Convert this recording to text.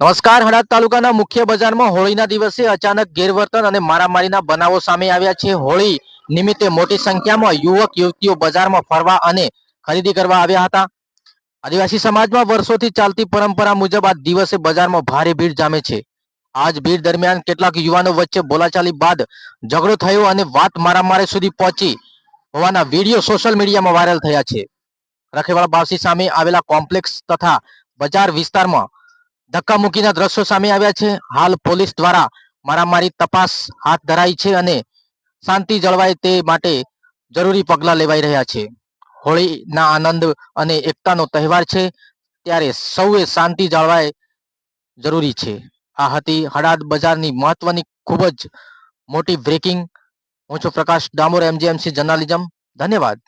નમસ્કાર. હળવદ તાલુકાના મુખ્ય બજારમાં હોળીના દિવસે અચાનક ગેરવર્તન અને મારામારીના બનાવો સામે આવ્યા છે. હોળી નિમિત્તે મોટી સંખ્યામાં યુવક યુવતીઓ બજારમાં ફરવા અને ખરીદી કરવા આવ્યા હતા. આદિવાસી સમાજમાં વર્ષોથી ચાલતી પરંપરા મુજબ આ દિવસે બજારમાં ભારે ભીડ જામે છે. આજ ભીડ દરમિયાન કેટલાક યુવાનો વચ્ચે બોલાચાલી બાદ ઝઘડો થયો અને વાત મારામારી સુધી પહોંચી હોવાના વિડીયો સોશિયલ મીડિયામાં વાયરલ થયા છે. રખેવાળા બાવસી સામે આવેલા કોમ્પ્લેક્સ તથા બજાર વિસ્તારમાં ધક્કામુક્કીના દ્રશ્યો સામે આવ્યા છે. હાલ પોલીસ દ્વારા મારામારી તપાસ હાથ ધરાઈ છે અને શાંતિ જળવાય તે માટે જરૂરી પગલાં લેવાઈ રહ્યા છે. હોળીના આનંદ અને એકતાનો તહેવાર છે, ત્યારે સૌએ શાંતિ જાળવાય જરૂરી છે. આ હતી હળવદ બજારની મહત્વની ખૂબ જ મોટી બ્રેકિંગ. હું છું પ્રકાશ ડામોર, MJMC જર્નાલિઝમ. ધન્યવાદ.